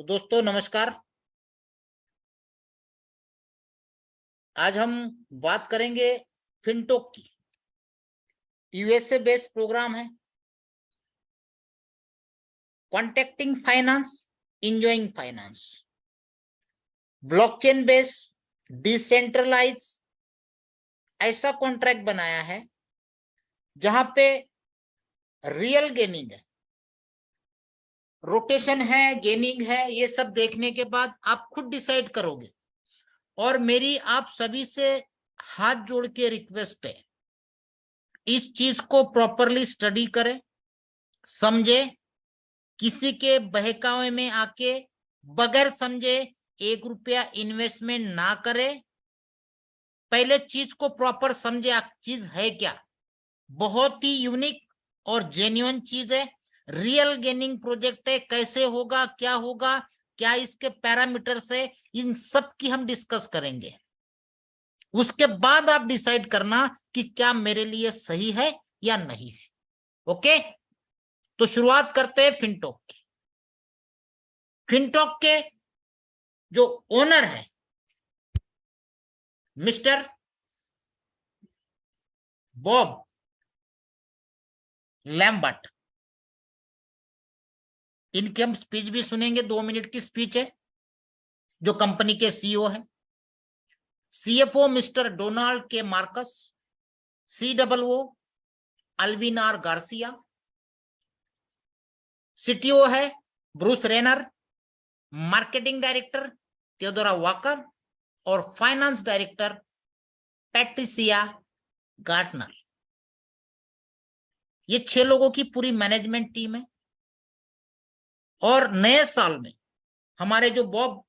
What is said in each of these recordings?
तो दोस्तों नमस्कार। आज हम बात करेंगे फिनटॉक की। यूएसए बेस्ड प्रोग्राम है। Contacting finance, enjoying finance, blockchain based decentralize ऐसा कॉन्ट्रैक्ट बनाया है जहां पे रियल गेनिंग है, रोटेशन है, गेनिंग है। ये सब देखने के बाद आप खुद डिसाइड करोगे। और मेरी आप सभी से हाथ जोड़ के रिक्वेस्ट है, इस चीज को प्रॉपरली स्टडी करें, समझे, किसी के बहकावे में आके बगैर समझे 1 रुपया इन्वेस्टमेंट ना करे। पहले चीज को प्रॉपर समझे, चीज है क्या। बहुत ही यूनिक और जेन्युइन चीज है। रियल गेनिंग प्रोजेक्ट है। कैसे होगा, क्या इसके पैरामीटर्स है, इन सब की हम डिस्कस करेंगे। उसके बाद आप डिसाइड करना कि क्या मेरे लिए सही है या नहीं है। ओके, तो शुरुआत करते हैं फिनटॉक की। फिनटॉक के जो ओनर है मिस्टर बॉब लैम्बर्ट, इनकी हम स्पीच भी सुनेंगे। 2 मिनट की स्पीच है। जो कंपनी के सीईओ है, CFO mister Donald K Marcus, CWO Alvin R Garcia, CTO है Bruce Renner, marketing director Theodora Walker और फाइनेंस डायरेक्टर पैट्रिसिया गार्टनर। ये 6 लोगों की पूरी मैनेजमेंट टीम है। और नए साल में हमारे जो बॉब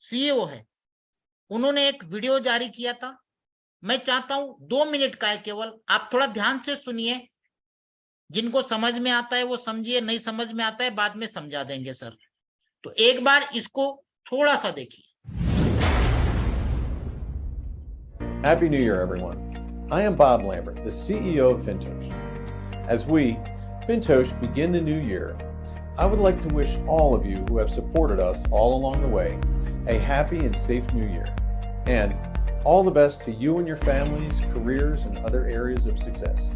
सीईओ है, उन्होंने एक वीडियो जारी किया था। मैं चाहता हूं 2 मिनट का है केवल, आप थोड़ा ध्यान से सुनिए। जिनको समझ में आता है वो समझिए, नहीं समझ में आता है बाद में समझा देंगे सर। तो एक बार इसको थोड़ा सा देखिए। Happy New Year, everyone. I am Bob Lambert, the CEO of Fintosh. As we, Fintosh, begin the new year, I would like to wish all of you who have supported us all along the way a happy and safe new year, and all the best to you and your families, careers, and other areas of success.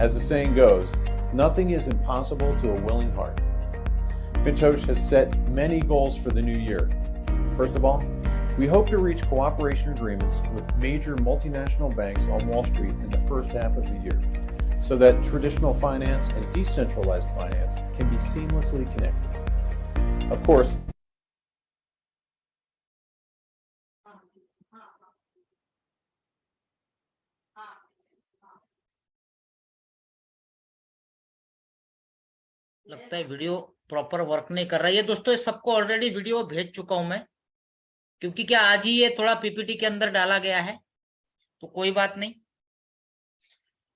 As the saying goes, nothing is impossible to a willing heart. Fintosh has set many goals for the new year. First of all, we hope to reach cooperation agreements with major multinational banks on Wall Street in the first half of the year, so that traditional finance and decentralized finance can be seamlessly connected. Of course, लगता है video proper work नहीं कर रहा है। ये दोस्तों ये सबको ऑलरेडी वीडियो भेज चुका हूं मैं, क्योंकि क्या आज ही ये थोड़ा पीपीटी के अंदर डाला गया है, तो कोई बात नहीं।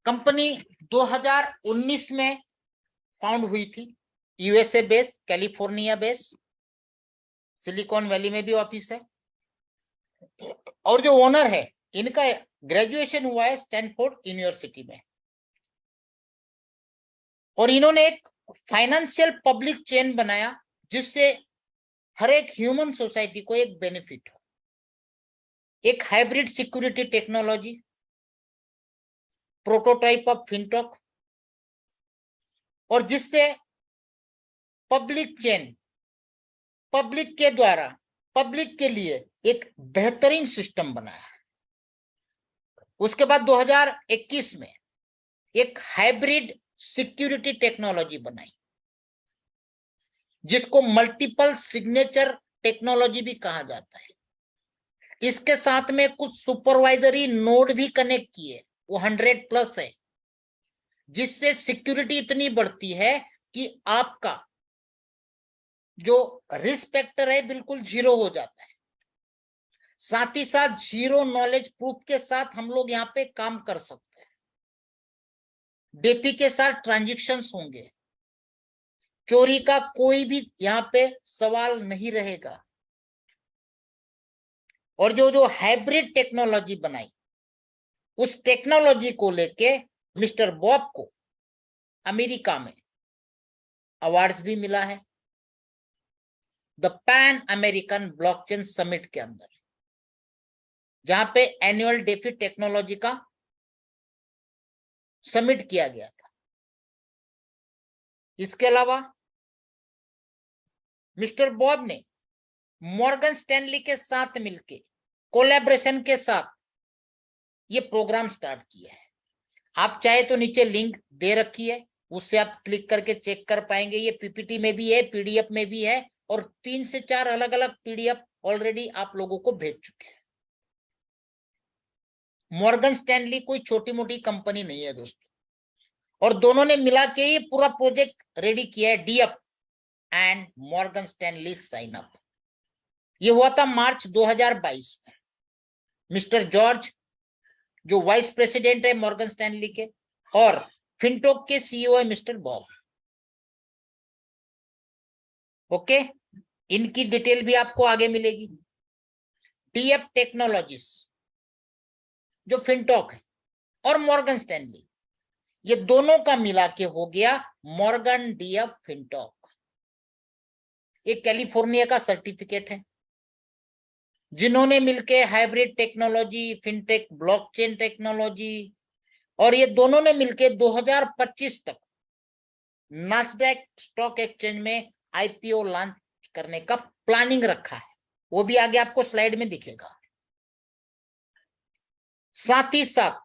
कंपनी 2019 में फाउंड हुई थी। USA based, California based, silicon valley में भी ऑफिस है। और जो ओनर है, इनका ग्रेजुएशन हुआ है स्टैनफोर्ड यूनिवर्सिटी में। और इन्होंने एक फाइनेंशियल पब्लिक चेन बनाया जिससे हर एक ह्यूमन सोसाइटी को एक बेनिफिट हो। एक hybrid security technology, prototype of Fintalk, और जिससे पब्लिक चेन, पब्लिक के द्वारा पब्लिक के लिए एक बेहतरीन सिस्टम बनाया। उसके बाद 2021 में एक हाइब्रिड सिक्योरिटी टेक्नोलॉजी बनाई जिसको मल्टीपल सिग्नेचर टेक्नोलॉजी भी कहा जाता है। इसके साथ में कुछ सुपरवाइजरी नोड भी कनेक्ट किए, वो 100+ है, जिससे सिक्योरिटी इतनी बढ़ती है कि आपका जो रिस्क फैक्टर है बिल्कुल 0 हो जाता है। साथ ही साथ 0 नॉलेज प्रूफ के साथ हम लोग यहाँ पे काम कर सकते हैं। डेपी के साथ ट्रांजैक्शंस होंगे, चोरी का कोई भी यहाँ पे सवाल नहीं रहेगा। और जो हाइब्रिड टेक्नोलॉजी बनाई, उस टेक्नोलॉजी को लेके मिस्टर बॉब को अमेरिका में अवार्ड्स भी मिला है। The pan American blockchain summit के अंदर, जहां पे एनुअल डेफी टेक्नोलॉजी का समिट किया गया था। इसके अलावा मिस्टर बॉब ने मॉर्गन स्टैनली के साथ मिलके कोलैबोरेशन के साथ ये प्रोग्राम स्टार्ट किया है। आप चाहे तो नीचे लिंक दे रखी है, उससे आप क्लिक करके चेक कर पाएंगे। ये पीपीटी में भी है, पीडीएफ में भी है, और 3 से 4 अलग अलग पीडीएफ ऑलरेडी आप लोगों को भेज चुके हैं। मॉर्गन स्टैनली कोई छोटी मोटी कंपनी नहीं है दोस्तों, और दोनों ने मिला के ये पूरा प्रोजेक्ट रेडी किया है, डीअप and Morgan Stanley sign up. ये हुआ था मार्च 2022 में। मिस्टर जॉर्ज जो वाइस प्रेसिडेंट है मॉर्गन स्टैनली के, और फिनटॉक के सीईओ है मिस्टर बॉब। ओके, इनकी डिटेल भी आपको आगे मिलेगी। डीएफ टेक्नोलॉजीज जो फिनटॉक है और मॉर्गन स्टैनली, ये दोनों का मिला के हो गया मॉर्गन डीएफ फिनटॉक। ये कैलिफोर्निया का सर्टिफिकेट है, जिन्होंने मिलके hybrid technology, fintech, blockchain technology, और ये दोनों ने मिलके 2025 तक नास्डैक स्टॉक एक्सचेंज में आईपीओ लॉन्च करने का प्लानिंग रखा है। वो भी आगे आपको स्लाइड में दिखेगा। साथ ही साथ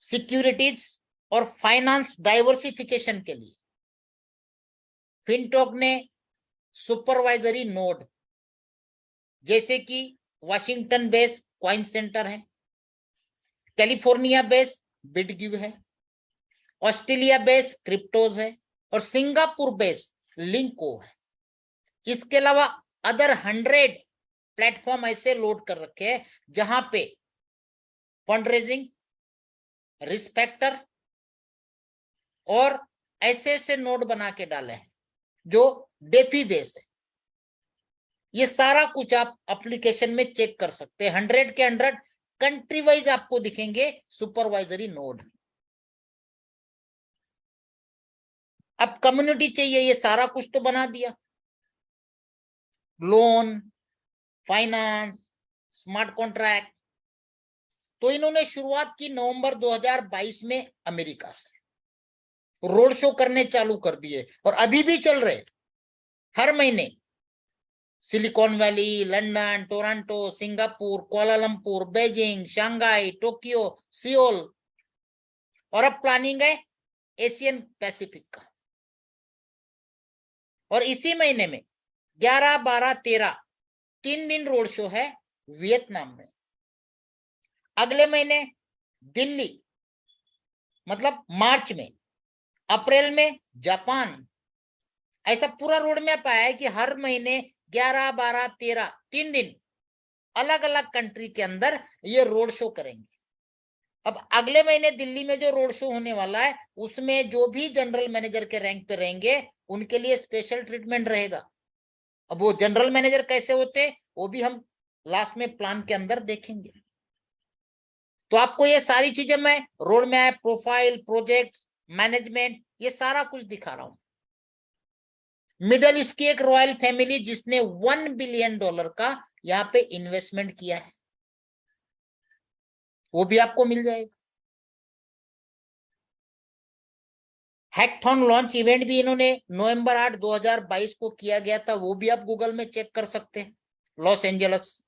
सिक्योरिटीज और फाइनेंस डाइवर्सिफिकेशन के लिए फिनटॉक ने सुपरवाइजरी नोड, जैसे कि वाशिंगटन बेस्ड क्वाइन सेंटर है, कैलिफोर्निया बेस्ड बिटगिव है, ऑस्ट्रेलिया बेस्ड क्रिप्टोज है, और सिंगापुर बेस्ड लिंको है। इसके अलावा अदर 100 प्लेटफॉर्म ऐसे लोड कर रखे हैं जहां पे फंड रेजिंग, रिस्पेक्टर और ऐसे नोड बना के डाले हैं जो डेफी बेस है। ये सारा कुछ आप एप्लीकेशन में चेक कर सकते हैं। 100 के 100 कंट्री वाइज आपको दिखेंगे सुपरवाइजरी नोड। अब कम्युनिटी चाहिए, ये सारा कुछ तो बना दिया, लोन, फाइनेंस, स्मार्ट कॉन्ट्रैक्ट। तो इन्होंने शुरुआत की नवंबर 2022 में अमेरिका से, रोड शो करने चालू कर दिए और अभी भी चल रहे। हर महीने silicon valley, London, Toronto, Singapore, Kuala Lumpur, Beijing, Shanghai, Tokyo, Seoul, और अब प्लानिंग है एशियन पैसिफिक का। और इसी महीने में 11, 12, 13 3 दिन रोड शो है वियतनाम में। अगले महीने दिल्ली, मतलब मार्च में, अप्रैल में जापान। ऐसा पूरा रोड मैप आया है कि हर महीने 11, 12, 13 3 दिन अलग अलग कंट्री के अंदर ये रोड शो करेंगे। अब अगले महीने दिल्ली में जो रोड शो होने वाला है, उसमें जो भी जनरल मैनेजर के रैंक पे रहेंगे उनके लिए स्पेशल ट्रीटमेंट रहेगा। अब वो जनरल मैनेजर कैसे होते वो भी हम लास्ट में प्लान के अंदर देखेंगे। तो आपको ये सारी चीजें मैं road map, profile, project, management, ये सारा कुछ दिखा रहा हूं। मिडल ईस्ट की एक रॉयल फैमिली जिसने $1 बिलियन का यहां पे इन्वेस्टमेंट किया है, वो भी आपको मिल जाएगा। हैकथॉन लॉन्च इवेंट भी इन्होंने नवंबर 8, 2022 को किया गया था, वो भी आप गूगल में चेक कर सकते हैं, लॉस एंजल्स,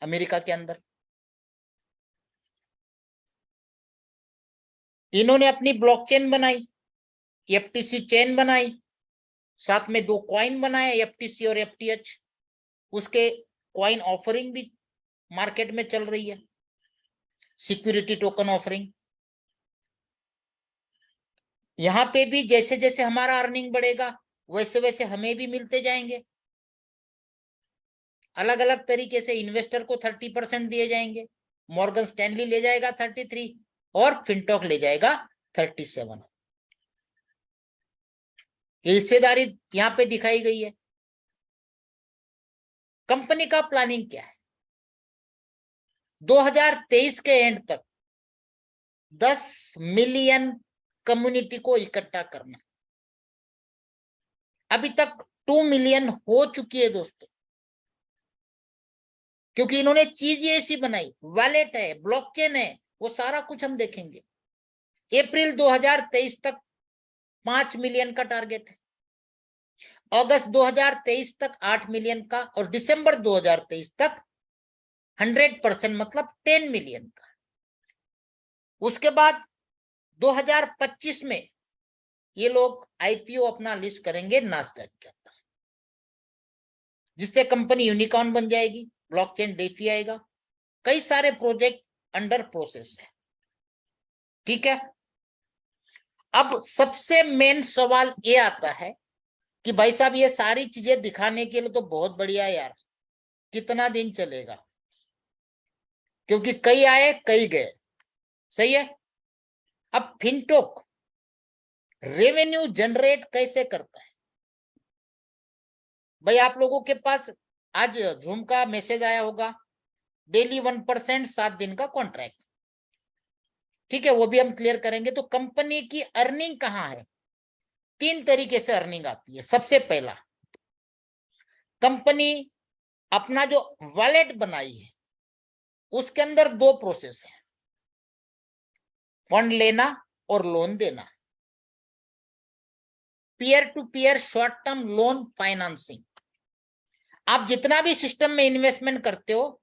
अमेरिका के अंदर। इन्होंने अपनी ब्लॉकचेन बनाई, एफटीसी चेन बनाई, साथ में 2 कॉइन बनाए, एफटीसी और एफटीएच। उसके कॉइन ऑफरिंग भी मार्केट में चल रही है, सिक्योरिटी टोकन ऑफरिंग। यहां पे भी जैसे जैसे हमारा अर्निंग बढ़ेगा वैसे वैसे हमें भी मिलते जाएंगे। अलग अलग तरीके से इन्वेस्टर को 30% दिए जाएंगे, मॉर्गन स्टैनली ले जाएगा 33 और फिनटॉक ले जाएगा 37। ये हिस्सेदारी यहां पे दिखाई गई है। कंपनी का प्लानिंग क्या है? 2023 के एंड तक 10 मिलियन कम्युनिटी को इकट्ठा करना। अभी तक 2 मिलियन हो चुकी है दोस्तों, क्योंकि इन्होंने चीज ये ऐसी बनाई, वॉलेट है, ब्लॉकचेन है, वो सारा कुछ हम देखेंगे। अप्रैल 2023 तक 5 मिलियन का टारगेट है, अगस्त 2023 तक 8 मिलियन का, और दिसंबर 2023 तक 100% मतलब 10 मिलियन का। उसके बाद 2025 में ये लोग आईपीओ अपना लिस्ट करेंगे नास्डैक के अंदर, जिससे कंपनी यूनिकॉर्न बन जाएगी, ब्लॉकचेन डेफी आएगा, कई सारे प्रोजेक्ट अंडर प्रोसेस है। ठीक है, अब सबसे मेन सवाल ये आता है कि भाई साहब ये सारी चीजें दिखाने के लिए तो बहुत बढ़िया है यार, कितना दिन चलेगा, क्योंकि कई आए कई गए, सही है। अब फिनटोक रेवेन्यू जनरेट कैसे करता है? भाई आप लोगों के पास आज जूम का मैसेज आया होगा, डेली 1% 7 दिन का कॉन्ट्रैक्ट, ठीक है, वो भी हम क्लियर करेंगे। तो कंपनी की अर्निंग कहां है? 3 तरीके से अर्निंग आती है। सबसे पहला, कंपनी अपना जो वॉलेट बनाई है उसके अंदर 2 प्रोसेस है, फंड लेना और लोन देना, peer to peer short term loan financing. आप जितना भी सिस्टम में इन्वेस्टमेंट करते हो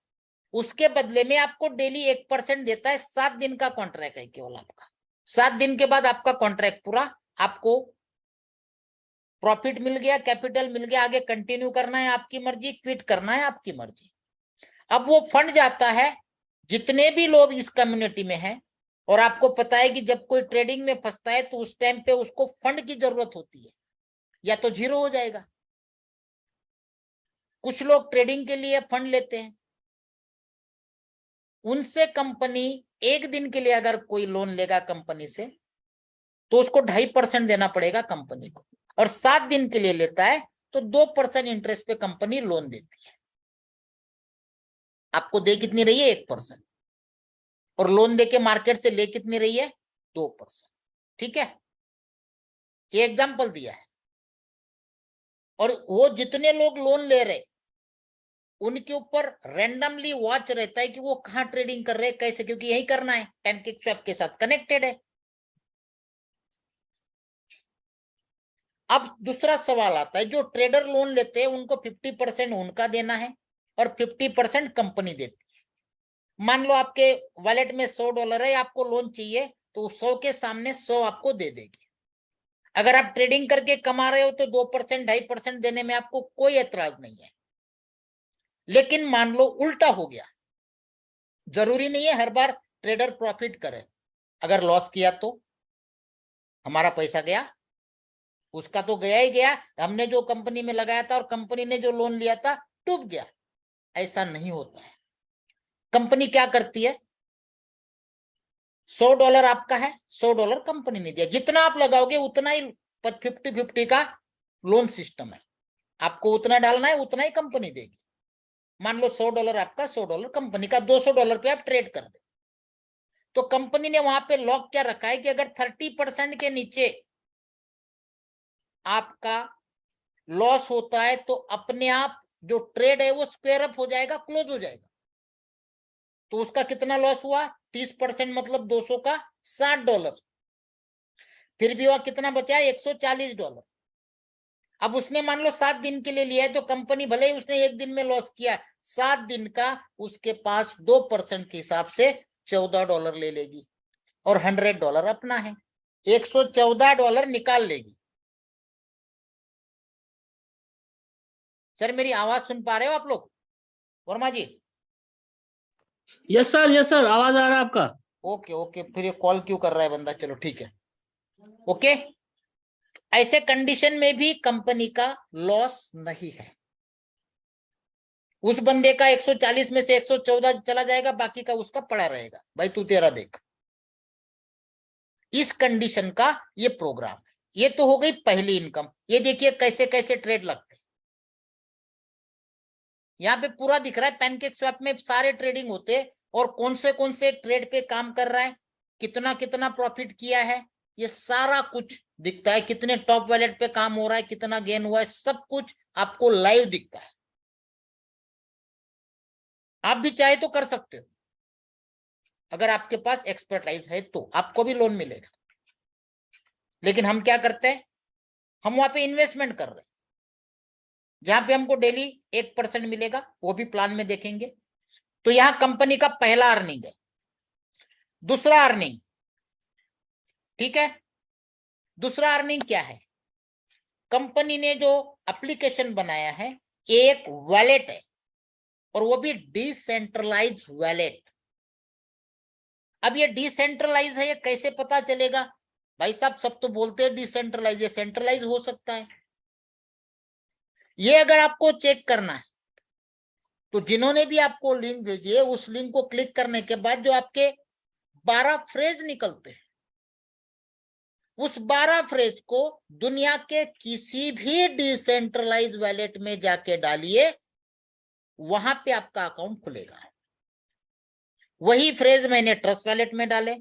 उसके बदले में आपको डेली 1% देता है। 7 दिन का कॉन्ट्रैक्ट है केवल आपका, 7 दिन के बाद आपका कॉन्ट्रैक्ट पूरा, आपको प्रॉफिट मिल गया, कैपिटल मिल गया, आगे कंटिन्यू करना है आपकी मर्जी, क्विट करना है आपकी मर्जी। अब वो फंड जाता है जितने भी लोग इस कम्युनिटी में हैं, और आपको पता है कि जब कोई ट्रेडिंग में फंसता है तो उस टाइम पे उसको फंड की जरूरत होती है, या तो जीरो हो जाएगा। कुछ लोग ट्रेडिंग के लिए फंड लेते हैं, उनसे कंपनी 1 दिन के लिए अगर कोई लोन लेगा कंपनी से तो उसको 2.5% देना पड़ेगा कंपनी को, और 7 दिन के लिए लेता है तो 2% इंटरेस्ट पे कंपनी लोन देती है। आपको दे कितनी रही है? 1%, और लोन देके मार्केट से ले कितनी रही है? 2%। ठीक है, ये एग्जांपल दिया है। और वो जितने लोग लोन ले रहे उनके ऊपर रैंडमली वॉच रहता है कि वो कहां ट्रेडिंग कर रहे हैं, कैसे, क्योंकि यही करना है, पैनकेकस्वैप के साथ कनेक्टेड है। अब दूसरा सवाल आता है, जो ट्रेडर लोन लेते हैं उनको 50% उनका देना है और 50% कंपनी देती है। मान लो आपके वॉलेट में $100 है, आपको लोन चाहिए तो 100 के सामने 100 आपको दे देगी। अगर आप ट्रेडिंग करके कमा रहे हो तो 2% 2.5% देने में आपको कोई एतराज नहीं है। लेकिन मान लो उल्टा हो गया, जरूरी नहीं है हर बार ट्रेडर प्रॉफिट करे, अगर लॉस किया तो हमारा पैसा गया, उसका तो गया ही गया, हमने जो कंपनी में लगाया था और कंपनी ने जो लोन लिया था डूब गया। ऐसा नहीं होता है। कंपनी क्या करती है, $100 आपका है, $100 कंपनी ने दिया, जितना आप लगाओगे उतना ही 50-50 का लोन सिस्टम है, आपको उतना डालना है उतना ही कंपनी देगी। मान लो $100 आपका, $100 कंपनी का, $200 पे आप ट्रेड कर दे, तो कंपनी ने वहां पे लॉक क्या रखा है कि अगर 30% के नीचे आपका लॉस होता है तो अपने आप जो ट्रेड है वो स्क्वायर अप हो जाएगा, क्लोज हो जाएगा। तो उसका कितना लॉस हुआ? 30% मतलब 200 का $60, फिर भी वह कितना बचा? $140। अब उसने मान लो 7 दिन के लिए लिया है, तो कंपनी भले ही उसने 1 दिन में लॉस किया, 7 दिन का उसके पास 2% के हिसाब से $14 ले लेगी, और $100 अपना है, $114 निकाल लेगी। सर मेरी आवाज सुन पा रहे हो आप लोग? वर्मा जी? यस सर, आवाज आ रहा है आपका। ओके ओके, फिर ये कॉल क्यों कर रहा है बंदा? चलो ठीक है, ओके। ऐसे कंडीशन में भी कंपनी का लॉस नहीं है। उस बंदे का 140 में से 114 चला जाएगा, बाकी का उसका पड़ा रहेगा, भाई तू तेरा देख। इस कंडीशन का ये प्रोग्राम है। ये तो हो गई पहली इनकम। ये देखिए कैसे कैसे ट्रेड लगते हैं, यहाँ पे पूरा दिख रहा है। पैनकेकस्वैप में सारे ट्रेडिंग होते हैं और कौन से ट्रेड पे काम कर रहा है, कितना कितना प्रॉफिट किया है, ये सारा कुछ दिखता है, कितने टॉप वैलेट पे काम हो रहा है, कितना गेन हुआ है, सब कुछ आपको लाइव दिखता है। आप भी चाहे तो कर सकते हो, अगर आपके पास एक्सपर्टाइज है तो आपको भी लोन मिलेगा। लेकिन हम क्या करते हैं, हम वहां पे इन्वेस्टमेंट कर रहे हैं, जहां पे हमको डेली 1% मिलेगा, वो भी प्लान में देखेंगे। तो यहां कंपनी का पहला अर्निंग है। दूसरा अर्निंग, ठीक है, दूसरा अर्निंग क्या है, कंपनी ने जो एप्लीकेशन बनाया है, एक वैलेट है, और वो भी डिसेंट्रलाइज वैलेट। अब ये डिसेंट्रलाइज है, ये कैसे पता चलेगा? भाई साहब, सब तो बोलते हैं डिसेंट्रलाइज, ये सेंट्रलाइज हो सकता है। ये अगर आपको चेक करना है तो जिन्होंने भी आपको लिंक भेजी है, उस लिंक को क्लिक करने के बाद जो आपके 12 फ्रेज निकलते हैं, उस 12 फ्रेज को दुनिया के किसी भी डिसेंट्रलाइज वैलेट में जाके डालिए, वहां पे आपका अकाउंट खुलेगा। वही फ्रेज मैंने ट्रस्ट वैलेट में डाले,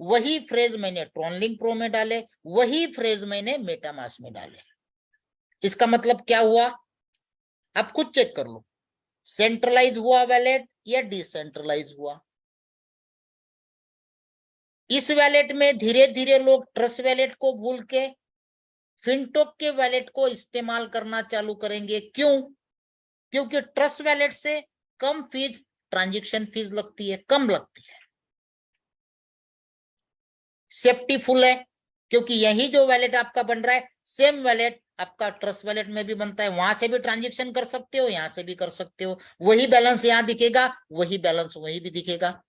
वही फ्रेज मैंने ट्रॉनलिंक प्रो में डाले, वही फ्रेज मैंने मेटामास्क में डाले। इसका मतलब क्या हुआ, आप खुद चेक कर लो, सेंट्रलाइज हुआ वैलेट या डिसेंट्रलाइज हुआ। इस वैलेट में धीरे धीरे लोग ट्रस्ट वैलेट को भूल के फिनटोक के वैलेट को इस्तेमाल करना चालू करेंगे। क्यों? क्योंकि ट्रस्ट वैलेट से कम फीस, ट्रांजैक्शन फीस लगती है, कम लगती है, सेफ्टी फुल है, क्योंकि यही जो वैलेट आपका बन रहा है, सेम वैलेट आपका ट्रस्ट वैलेट में भी बनता है, वहां से भी ट्रांजैक्शन कर सकते हो, यहां से भी कर सकते हो, वही बैलेंस यहां दिखेगा, वही बैलेंस वही भी दिखेगा,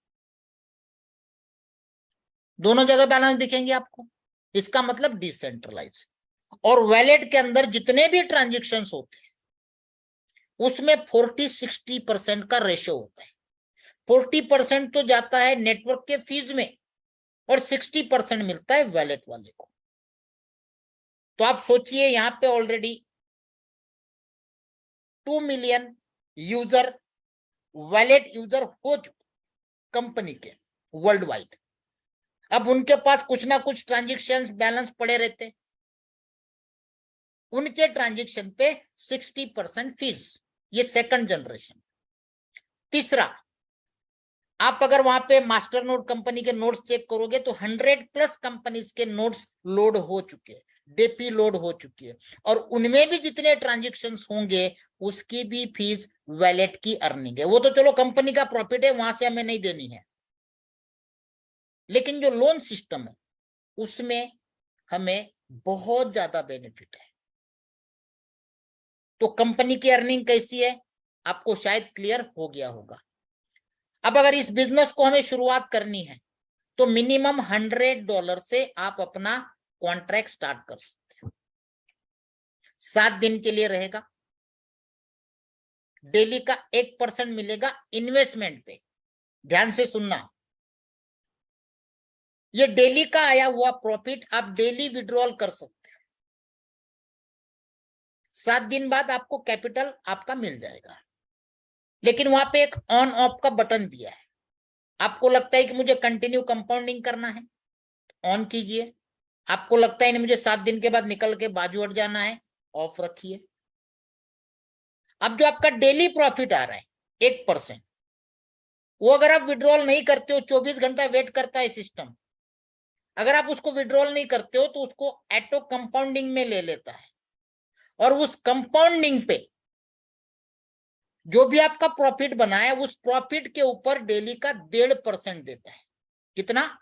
दोनों जगह बैलेंस दिखेंगे आपको। इसका मतलब डिसेंट्रलाइज। और वैलेट के अंदर जितने भी ट्रांजैक्शन होते हैं उसमें 40-60% का रेशियो होता है। 40% तो जाता है नेटवर्क के फीस में और 60% मिलता है वैलेट वाले को। तो आप सोचिए, यहां पे already 2 million user, wallet user हो चुके कंपनी के वर्ल्ड वाइड। अब उनके पास कुछ ना कुछ ट्रांजैक्शन बैलेंस पड़े रहते हैं, उनके ट्रांजैक्शन पे 60% फीस, ये सेकंड जनरेशन। तीसरा, आप अगर वहां पे मास्टर नोड कंपनी के नोट्स चेक करोगे तो 100+ कंपनीज के नोट्स लोड हो चुके हैं, डेपी लोड हो चुकी है, और उनमें भी जितने ट्रांजैक्शन होंगे उसकी भी फीस वैलेट की अर्निंग है। वो तो चलो कंपनी का प्रॉफिट है, वहां से हमें नहीं देनी है, लेकिन जो लोन सिस्टम है उसमें हमें बहुत ज्यादा बेनिफिट है। तो कंपनी की अर्निंग कैसी है आपको शायद क्लियर हो गया होगा। अब अगर इस बिजनेस को हमें शुरुआत करनी है तो मिनिमम $100 से आप अपना कॉन्ट्रैक्ट स्टार्ट कर सकते हो। 7 दिन के लिए रहेगा, डेली का 1% मिलेगा इन्वेस्टमेंट पे। ध्यान से सुनना, ये डेली का आया हुआ प्रॉफिट आप डेली विड्रॉल कर सकते हो। 7 दिन बाद आपको कैपिटल आपका मिल जाएगा, लेकिन वहां पे एक ऑन ऑफ का बटन दिया है। आपको लगता है कि मुझे कंटिन्यू कंपाउंडिंग करना है, ऑन कीजिए। आपको लगता है नहीं मुझे 7 दिन के बाद निकल के बाजू हट जाना है, ऑफ रखिए। अब जो आपका डेली प्रॉफिट आ रहा है 1%, वो अगर आप विड्रॉल नहीं करते हो, 24 घंटा वेट करता है सिस्टम, अगर आप उसको विड्रॉल नहीं करते हो तो उसको ऑटो कंपाउंडिंग में ले लेता है, और उस कंपाउंडिंग पे जो भी आपका प्रॉफिट बना है उस प्रॉफिट के ऊपर डेली का 1.5% देता है। कितना?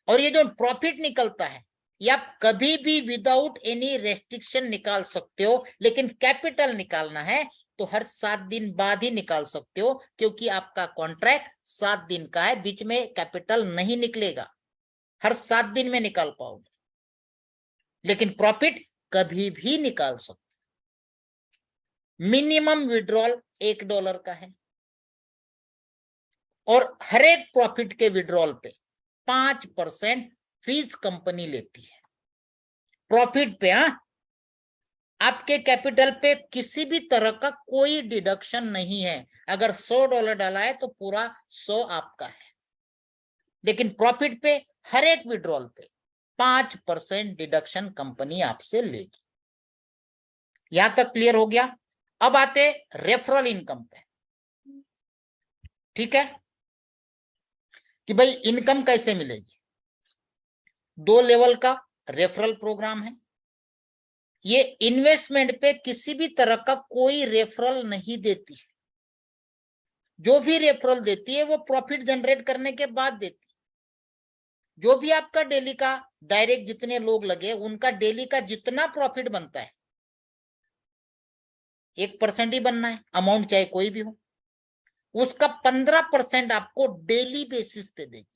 और ये जो प्रॉफिट निकलता है ये आप कभी भी विदाउट एनी रेस्ट्रिक्शन निकाल सकते हो, लेकिन कैपिटल निकालना है तो हर 7 दिन बाद ही निकाल सकते हो, क्योंकि आपका कॉन्ट्रैक्ट 7 दिन का है, बीच में कैपिटल नहीं निकलेगा, हर 7 दिन में निकाल पाओगे, लेकिन प्रॉफिट कभी भी निकाल सकते। मिनिमम विड्रॉल $1 का है, और हर एक प्रॉफिट के विड्रॉल पे 5% फीस कंपनी लेती है। प्रॉफिट पे, आपके कैपिटल पे किसी भी तरह का कोई डिडक्शन नहीं है। अगर $100 डाला है तो पूरा 100 आपका है, लेकिन प्रॉफिट पे हर एक विड्रॉल पे 5% डिडक्शन कंपनी आपसे लेगी। यहां तक क्लियर हो गया। अब आते रेफरल इनकम पे। ठीक है कि भाई इनकम कैसे मिलेगी। 2 लेवल का रेफरल प्रोग्राम है। ये इन्वेस्टमेंट पे किसी भी तरह का कोई रेफरल नहीं देती है। जो भी रेफरल देती है वो प्रॉफिट जनरेट करने के बाद देती है। जो भी आपका डेली का डायरेक्ट जितने लोग लगे उनका डेली का जितना प्रॉफिट बनता है 1% ही बनना है, अमाउंट चाहे कोई भी हो, उसका 15% आपको डेली बेसिस पे देगी।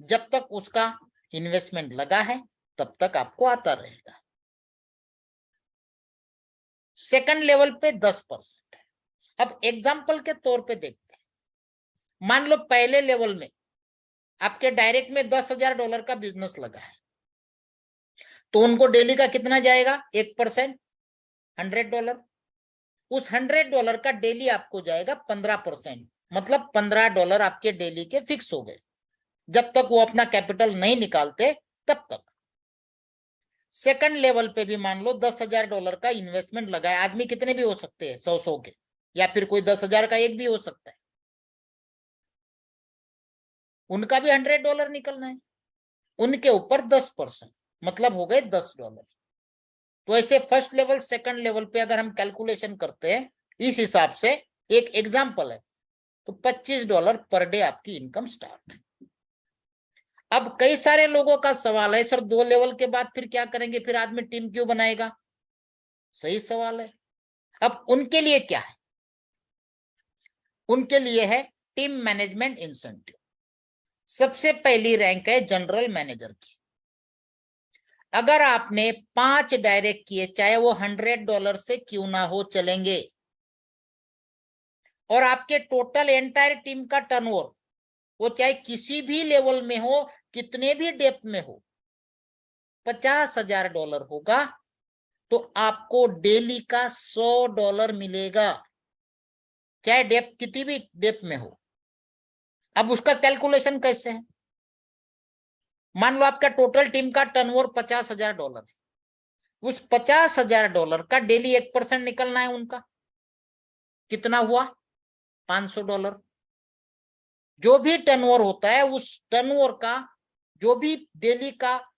जब तक उसका इन्वेस्टमेंट लगा है तब तक आपको आता रहेगा। सेकंड लेवल पे 10% है। अब एग्जांपल के तौर पे देखते हैं। मान लो पहले लेवल में आपके डायरेक्ट में $10,000 का बिजनेस लगा है, तो उनको डेली का कितना जाएगा? 1%, $100। उस $100 का डेली आपको जाएगा 15%, मतलब $15 आपके डेली के फिक्स हो गए जब तक वो अपना कैपिटल नहीं निकालते तब तक। सेकंड लेवल पे भी मान लो $10,000 का इन्वेस्टमेंट लगा है। आदमी कितने भी हो सकते हैं, 100 के, या फिर कोई 10,000 का एक भी हो सकता है। उनका भी $100 निकलना है, उनके ऊपर 10%, मतलब हो गए $10। तो ऐसे फर्स्ट लेवल सेकंड लेवल पे अगर हम कैलकुलेशन करते हैं इस हिसाब से, एक एग्जांपल है, तो $25 पर डे आपकी इनकम स्टार्ट है। अब कई सारे लोगों का सवाल है, सर 2 लेवल के बाद फिर क्या करेंगे, फिर आदमी टीम क्यों बनाएगा? सही सवाल है। अब उनके लिए क्या है? उनके लिए है टीम मैनेजमेंट इंसेंटिव। सबसे पहली रैंक है जनरल मैनेजर की। अगर आपने 5 डायरेक्ट किए, चाहे वो $100 से क्यों ना हो, चलेंगे, और आपके टोटल एंटायर टीम का टर्नओवर, वो चाहे किसी भी लेवल में हो, कितने भी डेप्थ में हो, $50,000 होगा, तो आपको डेली का $100 मिलेगा, चाहे डेप्थ कितनी भी डेप्थ में हो। अब उसका कैलकुलेशन कैसे है? मान लो आपका टोटल टीम का टर्नओवर $50,000 है, उस $50,000 का डेली 1% निकलना है उनका, कितना हुआ? $500। जो भी टर्नओवर होता है उस टर्नओवर का जो भी डेली का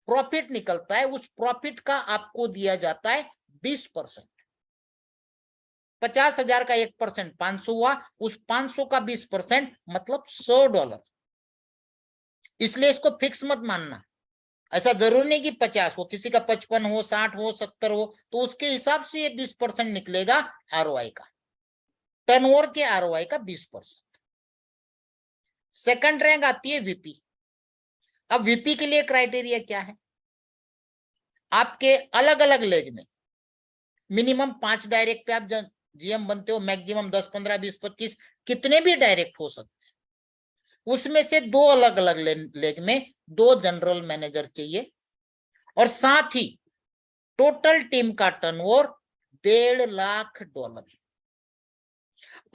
प्रॉफिट निकलता है उस प्रॉफिट का आपको दिया जाता है 20%। 50,000 का 1% 500 हुआ, उस 500 का 20% मतलब $100। इसलिए इसको फिक्स मत मानना। ऐसा जरूरी नहीं कि 50 हो, किसी का 55 हो, 60 हो, 70 हो, तो उसके हिसाब से ये 20% निकलेगा आरओआई का, टर्नओवर के आरओआई का 20%। सेकंड रैंक आती है वीपी। अब वीपी के लिए क्राइटेरिया क्या है? आपके अलग अलग लेग में मिनिमम 5 डायरेक्ट पे आप जीएम बनते हो, मैक्सिमम 10, 15, 20, 25 कितने भी डायरेक्ट हो सकते हैं। उसमें से 2 अलग अलग लेग में 2 जनरल मैनेजर चाहिए, और साथ ही टोटल टीम का टर्नओवर $1.5 लाख।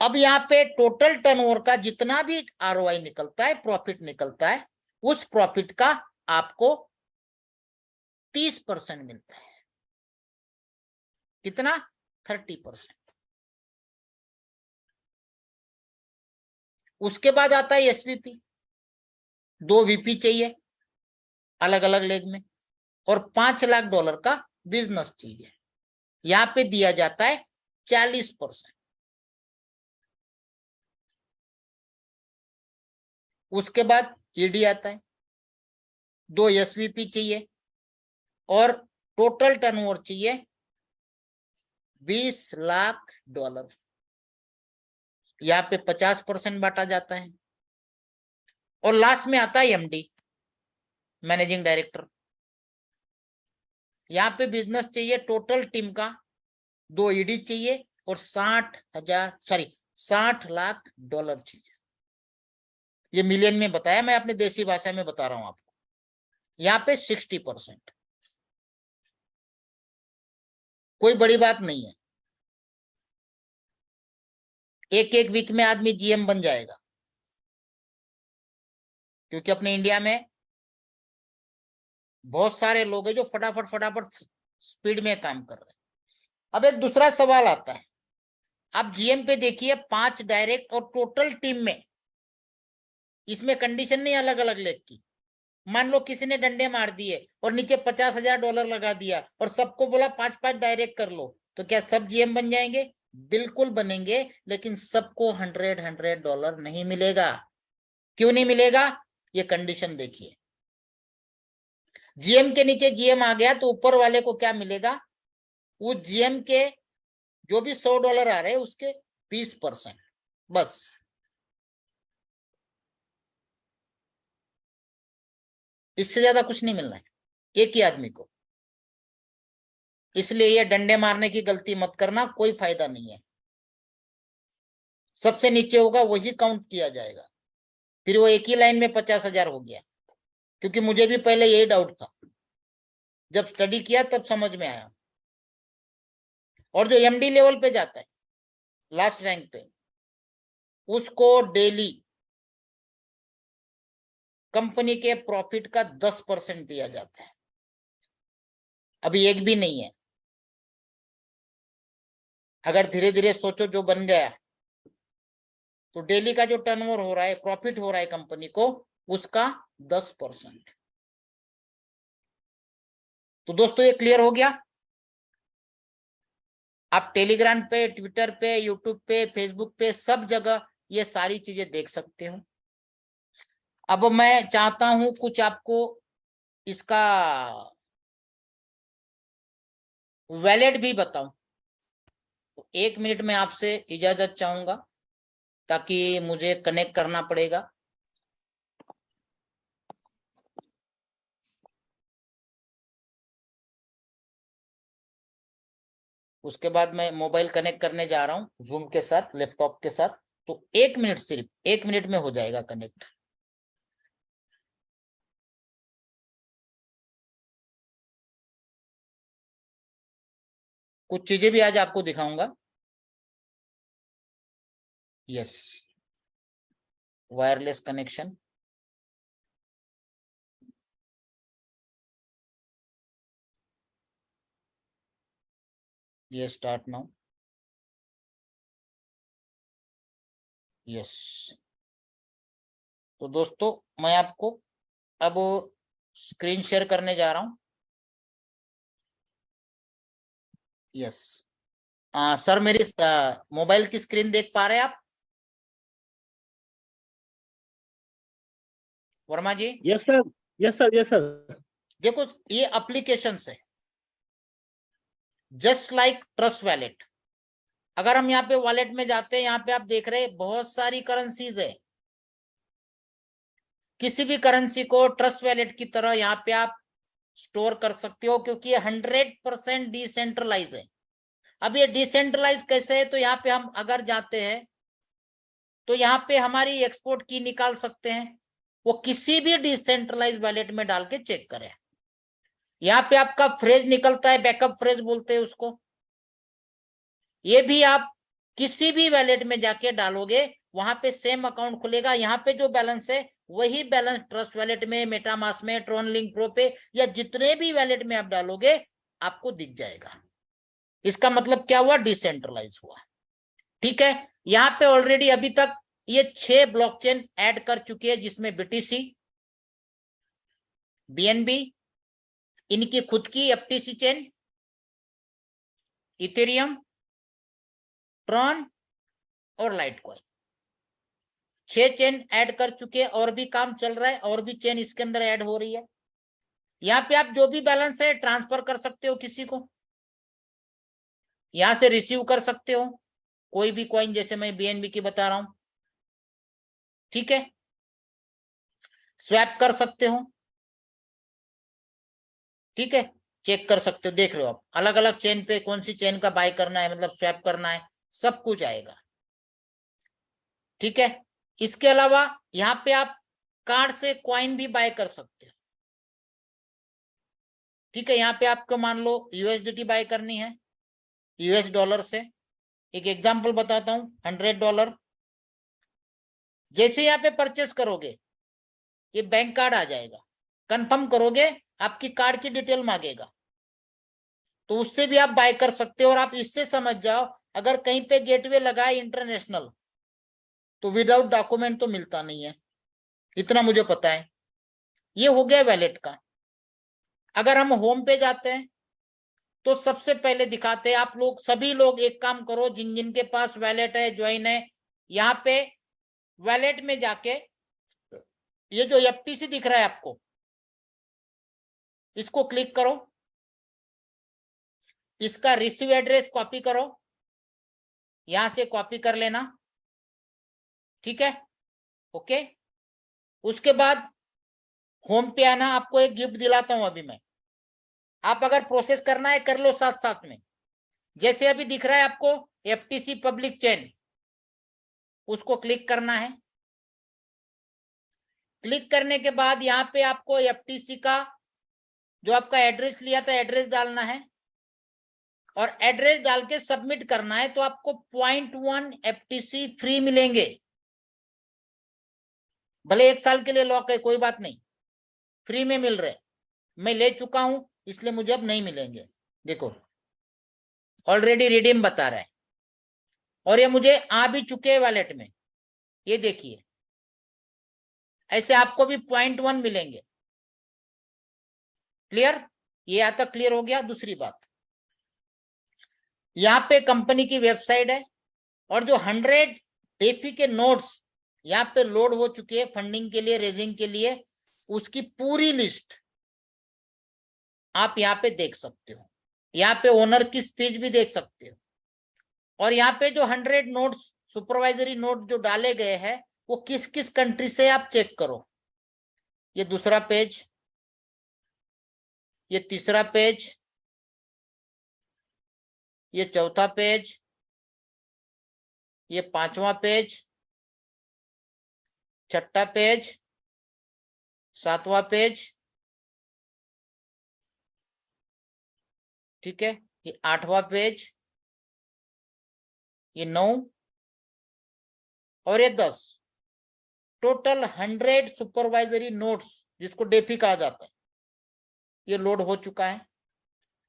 अब यहाँ पे टोटल टर्नओवर का जितना भी आरओआई निकलता है, प्रॉफिट निकलता है, उस प्रॉफिट का आपको 30% मिलता है। कितना? 30%। उसके बाद आता है एसवीपी। 2 वीपी चाहिए अलग अलग लेग में, और $5 लाख का बिजनेस चाहिए। यहां पे दिया जाता है 40%। उसके बाद ईडी आता है, 2 एसवीपी चाहिए, और टोटल टर्नओवर चाहिए $20 लाख। यहाँ पे 50% बांटा जाता है, और लास्ट में आता है एमडी, मैनेजिंग डायरेक्टर। यहाँ पे बिजनेस चाहिए टोटल टीम का, 2 ईडी चाहिए, और $60 लाख चाहिए। ये मिलियन में बताया, मैं अपनी देसी भाषा में बता रहा हूं आपको। यहाँ पे 60%, कोई बड़ी बात नहीं है। एक वीक में आदमी जीएम बन जाएगा, क्योंकि अपने इंडिया में बहुत सारे लोग हैं जो फटाफट फटाफट स्पीड में काम कर रहे हैं। अब एक दूसरा सवाल आता है, आप जीएम पे देखिए 5 डायरेक्ट और टोटल टीम में, इसमें कंडीशन नहीं अलग अलग लेग की। मान लो किसी ने डंडे मार दिए और नीचे $50,000 लगा दिया और सबको बोला 5-5 डायरेक्ट कर लो, तो क्या सब जीएम बन जाएंगे? बिल्कुल बनेंगे, लेकिन सबको $100 नहीं मिलेगा। क्यों नहीं मिलेगा? ये कंडीशन देखिए, जीएम के नीचे जीएम आ गया तो ऊपर वाले को क्या मिलेगा? उस जीएम के जो भी $100 आ रहे हैं उसके 20%, बस। इससे ज्यादा कुछ नहीं मिलना है एक ही आदमी को। इसलिए ये डंडे मारने की गलती मत करना, कोई फायदा नहीं है। सबसे नीचे होगा वही काउंट किया जाएगा। फिर वो एक ही लाइन में 50,000 हो गया, क्योंकि मुझे भी पहले यही डाउट था, जब स्टडी किया तब समझ में आया। और जो एमडी लेवल पे जाता है लास्ट रैंक पे, उसको डेली कंपनी के प्रॉफिट का 10% दिया जाता है। अभी एक भी नहीं है। अगर धीरे धीरे सोचो जो बन गया, तो डेली का जो टर्नओवर हो रहा है, प्रॉफिट हो रहा है कंपनी को, उसका 10%। तो दोस्तों ये क्लियर हो गया। आप टेलीग्राम पे, ट्विटर पे, यूट्यूब पे, फेसबुक पे, सब जगह ये सारी चीजें देख सकते हो। अब मैं चाहता हूं कुछ आपको इसका वैलिड भी बताऊं, तो 1 मिनट में आपसे इजाजत चाहूंगा, ताकि मुझे कनेक्ट करना पड़ेगा। उसके बाद मैं मोबाइल कनेक्ट करने जा रहा हूं जूम के साथ, लैपटॉप के साथ। तो 1 मिनट, सिर्फ 1 मिनट में हो जाएगा कनेक्ट। कुछ चीजें भी आज आपको दिखाऊंगा। Yes, wireless connection. ये स्टार्ट नाउ। यस। तो दोस्तों मैं आपको अब स्क्रीन शेयर करने जा रहा हूं। यस। सर मेरी मोबाइल की स्क्रीन देख पा रहे हैं आप? Verma ji? Yes sir, yes sir, yes sir. देखो ये एप्लीकेशन है जस्ट लाइक ट्रस्ट वैलेट। अगर हम यहाँ पे वॉलेट में जाते हैं, यहाँ पे आप देख रहे हैं बहुत सारी करेंसीज है। किसी भी करेंसी को ट्रस्ट वैलेट की तरह यहाँ पे आप स्टोर कर सकते हो, क्योंकि ये 100% डिसेंट्रलाइज है। अब ये डिसेंट्रलाइज कैसे है? तो यहाँ पे हम अगर जाते हैं तो यहाँ पे हमारी एक्सपोर्ट की निकाल सकते हैं, वो किसी भी डिसेंट्रलाइज वैलेट में डाल के चेक करें। यहाँ पे आपका फ्रेज निकलता है, बैकअप फ्रेज बोलते हैं उसको। ये भी आप किसी भी वैलेट में जाके डालोगे, वहां पे सेम अकाउंट खुलेगा। यहाँ पे जो बैलेंस है वही बैलेंस ट्रस्ट वैलेट में, मेटामास्क में, ट्रॉन लिंक प्रो पे, या जितने भी वैलेट में आप डालोगे आपको दिख जाएगा। इसका मतलब क्या हुआ? डिसेंट्रलाइज हुआ। ठीक है। यहाँ पे ऑलरेडी अभी तक ये 6 ब्लॉकचेन ऐड कर चुके हैं, जिसमें बीटीसी, बीएनबी, इनकी खुद की एफटीसी चेन, इथेरियम, ट्रॉन और लाइटकॉइन। 6 चेन ऐड कर चुके हैं, और भी काम चल रहा है, और भी चेन इसके अंदर ऐड हो रही है। यहाँ पे आप जो भी बैलेंस है ट्रांसफर कर सकते हो किसी को, यहां से रिसीव कर सकते हो कोई भी कॉइन, जैसे मैं बीएनबी की बता रहा हूं। ठीक है। स्वैप कर सकते हो। ठीक है। चेक कर सकते हो, देख रहे हो आप अलग अलग चेन पे कौन सी चेन का बाय करना है, मतलब स्वैप करना है, सब कुछ आएगा। ठीक है। इसके अलावा यहाँ पे आप कार्ड से कॉइन भी बाय कर सकते हो। ठीक है। यहाँ पे आपको मान लो यूएसडीटी बाय करनी है यूएस डॉलर से। एक एग्जांपल बताता हूं, $100। जैसे यहाँ पे परचेस करोगे, ये बैंक कार्ड आ जाएगा, कंफर्म करोगे आपकी कार्ड की डिटेल मांगेगा, तो उससे भी आप बाय कर सकते हो। और आप इससे समझ जाओ, अगर कहीं पे गेटवे लगा है इंटरनेशनल, तो विदाउट डॉक्यूमेंट तो मिलता नहीं है, इतना मुझे पता है। ये हो गया वैलेट का। अगर हम होम पे जाते हैं तो सबसे पहले दिखाते हैं, आप लोग सभी लोग एक काम करो, जिन जिन के पास वैलेट है, ज्वाइन है, यहाँ पे वैलेट में जाके ये जो एफटीसी दिख रहा है आपको, इसको क्लिक करो, इसका रिसीव एड्रेस कॉपी करो, यहां से कॉपी कर लेना, ठीक है, ओके। उसके बाद होम पे आना, आपको एक गिफ्ट दिलाता हूं अभी मैं, आप अगर प्रोसेस करना है कर लो साथ साथ में। जैसे अभी दिख रहा है आपको एफटीसी पब्लिक चेन, उसको क्लिक करना है। क्लिक करने के बाद यहाँ पे आपको एफटीसी का जो आपका एड्रेस लिया था, एड्रेस डालना है, और एड्रेस डाल के सबमिट करना है, तो आपको 0.1 एफटीसी फ्री मिलेंगे। भले 1 साल के लिए लॉक है, कोई बात नहीं, फ्री में मिल रहे। मैं ले चुका हूं, इसलिए मुझे अब नहीं मिलेंगे। देखो ऑलरेडी रिडीम बता रहा है, और ये मुझे आ भी चुके हैं वॉलेट में, ये देखिए। ऐसे आपको भी 0.1 मिलेंगे। क्लियर? ये यहां तक क्लियर हो गया। दूसरी बात, यहाँ पे कंपनी की वेबसाइट है, और जो 100 डेफी के नोट्स यहाँ पे लोड हो चुके हैं फंडिंग के लिए, रेजिंग के लिए, उसकी पूरी लिस्ट आप यहाँ पे देख सकते हो। यहाँ पे ओनर की स्पीच भी देख सकते हो, और यहाँ पे जो 100 नोट्स, सुपरवाइजरी नोट जो डाले गए हैं, वो किस किस कंट्री से आप चेक करो। ये दूसरा पेज, ये तीसरा पेज, ये चौथा पेज, ये पांचवा पेज, छठा पेज, सातवां पेज, ठीक है, ये आठवां पेज, ये 9 और ये 10। टोटल 100 सुपरवाइजरी नोट्स, जिसको डेफी कहा जाता है, ये लोड हो चुका है।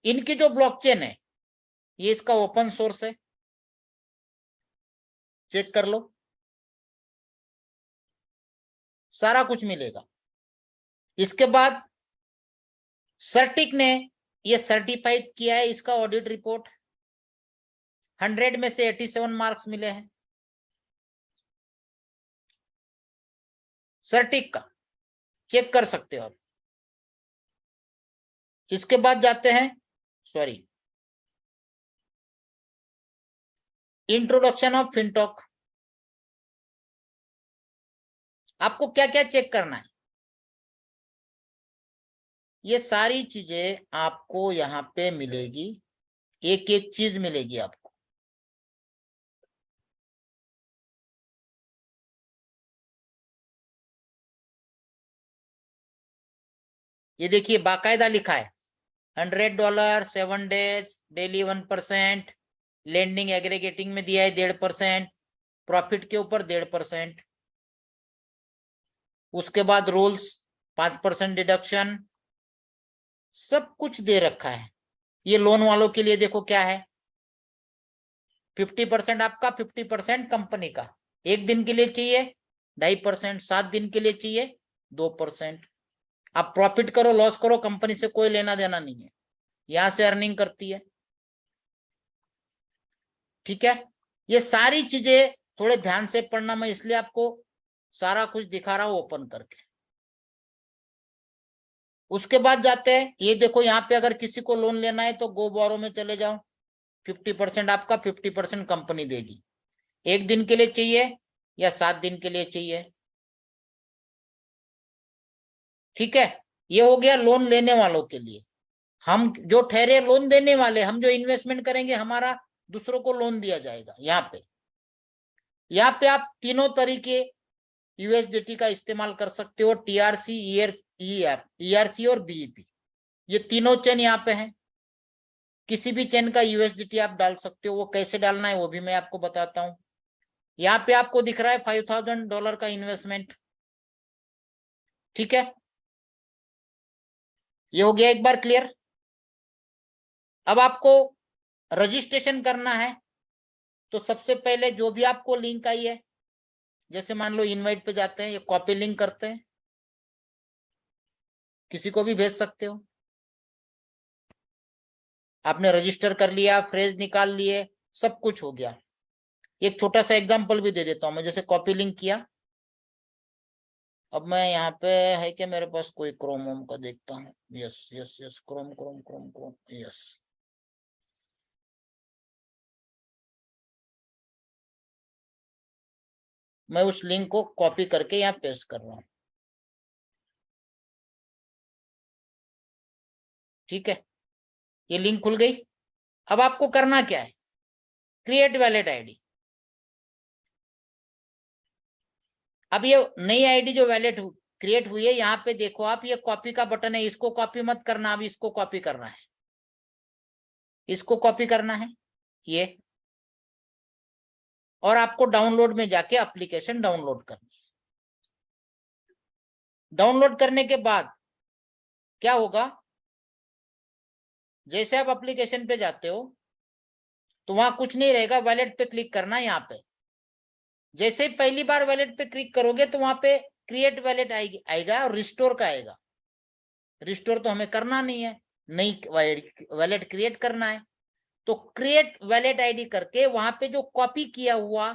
इनकी जो ब्लॉकचेन है, ये इसका ओपन सोर्स है, चेक कर लो, सारा कुछ मिलेगा। इसके बाद सर्टिक ने ये सर्टिफाइड किया है, इसका ऑडिट रिपोर्ट 100 में से 87 मार्क्स मिले हैं सर्टिक का, चेक कर सकते हो आप। इसके बाद जाते हैं, सॉरी, इंट्रोडक्शन ऑफ फिनटॉक। आपको क्या क्या चेक करना है, ये सारी चीजें आपको यहाँ पे मिलेगी, एक एक चीज मिलेगी आपको। ये देखिए बाकायदा लिखा है, $100, 7 डेज, डेली 1%, लेंडिंग एग्रीगेटिंग में दिया है 1.5%, प्रॉफिट के ऊपर 1.5%। उसके बाद रूल्स 5% डिडक्शन, सब कुछ दे रखा है। ये लोन वालों के लिए देखो क्या है, 50% आपका, 50% कंपनी का। 1 दिन के लिए चाहिए 2.5%, 7 दिन के लिए चाहिए 2%। आप प्रॉफिट करो लॉस करो, कंपनी से कोई लेना देना नहीं है, यहां से अर्निंग करती है, ठीक है। ये सारी चीजें थोड़े ध्यान से पढ़ना, मैं इसलिए आपको सारा कुछ दिखा रहा हूं ओपन करके। उसके बाद जाते हैं, ये देखो यहाँ पे अगर किसी को लोन लेना है तो गो बोरो में चले जाओ, 50% आपका, 50% कंपनी देगी। 1 दिन के लिए चाहिए या 7 दिन के लिए चाहिए, ठीक है। ये हो गया लोन लेने वालों के लिए। हम जो ठहरे लोन देने वाले, हम जो इन्वेस्टमेंट करेंगे, हमारा दूसरों को लोन दिया जाएगा। यहाँ पे आप तीनों तरीके यूएसडीटी का इस्तेमाल कर सकते हो, टीआरसी, ईआरसी और बीईपी, ये तीनों चेन यहाँ पे हैं। किसी भी चेन का यूएसडीटी आप डाल सकते हो, वो कैसे डालना है वो भी मैं आपको बताता हूं। यहाँ पे आपको दिख रहा है $5,000 का इन्वेस्टमेंट, ठीक है। ये हो गया एक बार क्लियर। अब आपको रजिस्ट्रेशन करना है, तो सबसे पहले जो भी आपको लिंक आई है, जैसे मान लो इनवाइट पे जाते हैं, ये कॉपी लिंक करते हैं, किसी को भी भेज सकते हो। आपने रजिस्टर कर लिया, फ्रेज निकाल लिए, सब कुछ हो गया। एक छोटा सा एग्जांपल भी दे देता हूं मैं। जैसे कॉपी लिंक किया, अब मैं यहाँ पे है कि मेरे पास कोई क्रोम वोम का देखता हूँ। Yes yes yes, Chrome Chrome Chrome Chrome, yes. मैं उस लिंक को कॉपी करके यहाँ पेस्ट कर रहा हूँ, ठीक है। ये लिंक खुल गई। अब आपको करना क्या है, क्रिएट वैलिड आईडी। अब ये नई आईडी जो वैलिड क्रिएट हुई है, यहाँ पे देखो आप, ये कॉपी का बटन है, इसको कॉपी मत करना, अब इसको कॉपी करना है, इसको कॉपी करना है ये, और आपको डाउनलोड में जाके एप्लीकेशन डाउनलोड करनी है। डाउनलोड करने के बाद क्या होगा, जैसे आप एप्लीकेशन पे जाते हो तो वहां कुछ नहीं रहेगा, वैलेट पे क्लिक करना है। यहाँ पे जैसे ही पहली बार वैलेट पे क्लिक करोगे तो वहां पे क्रिएट वैलेट आएगा और रिस्टोर का आएगा। रिस्टोर तो हमें करना नहीं है, नई वैलेट क्रिएट करना है। तो क्रिएट वैलेट आईडी करके वहां पे जो कॉपी किया हुआ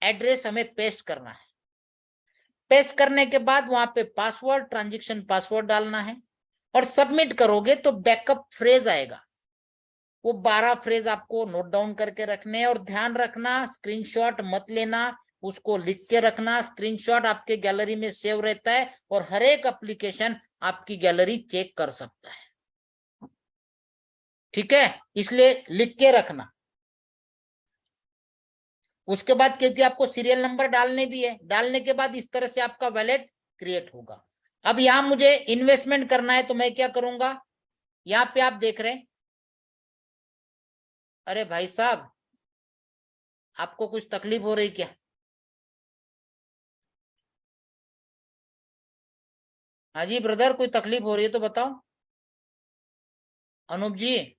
एड्रेस हमें पेस्ट करना है। पेस्ट करने के बाद वहां पे पासवर्ड, ट्रांजैक्शन पासवर्ड डालना है, और सबमिट करोगे तो बैकअप फ्रेज आएगा। वो 12 फ्रेज आपको नोट डाउन करके रखने हैं, और ध्यान रखना स्क्रीनशॉट मत लेना, उसको लिख के रखना। स्क्रीनशॉट आपके गैलरी में सेव रहता है, और हर एक एप्लीकेशन आपकी गैलरी चेक कर सकता है, ठीक है, इसलिए लिख के रखना। उसके बाद क्योंकि आपको सीरियल नंबर डालने भी है, डालने के बाद इस तरह से आपका वैलेट क्रिएट होगा। अब यहां मुझे इन्वेस्टमेंट करना है, तो मैं क्या करूंगा, यहां पे आप देख रहे हैं, अरे भाई साहब आपको कुछ तकलीफ हो रही क्या? हाँ जी ब्रदर, कोई तकलीफ हो रही है तो बताओ। अनूप जी,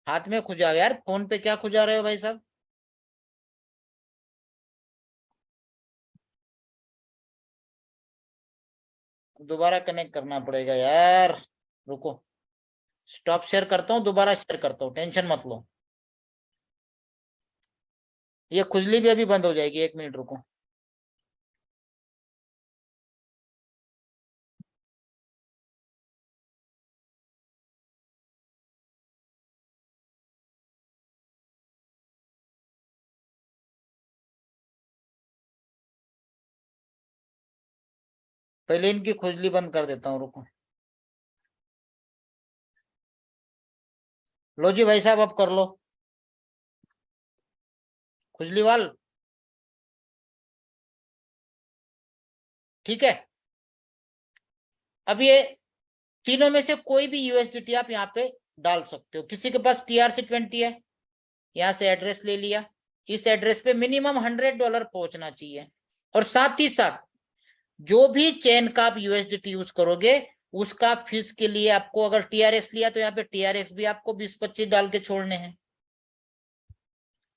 हाथ में खुजा यार, फोन पे क्या खुजा रहे हो भाई साहब? दोबारा कनेक्ट करना पड़ेगा यार, रुको, स्टॉप शेयर करता हूँ, दोबारा शेयर करता हूँ, टेंशन मत लो। ये खुजली भी अभी बंद हो जाएगी, 1 मिनट रुको। पहले इनकी खुजली बंद कर देता हूँ, रुको। लो जी भाई साहब, अब कर लो खुजली वाल, ठीक है। अब ये तीनों में से कोई भी यूएसडीटी आप यहाँ पे डाल सकते हो। किसी के पास TRC20 है, यहाँ से एड्रेस ले लिया, इस एड्रेस पे मिनिमम $100 पहुंचना चाहिए। और साथ ही साथ जो भी चेन का आप यूएसडीटी यूज करोगे, उसका फीस के लिए आपको, अगर TRX लिया तो यहाँ पे TRX भी आपको 20-25 डाल के छोड़ने हैं,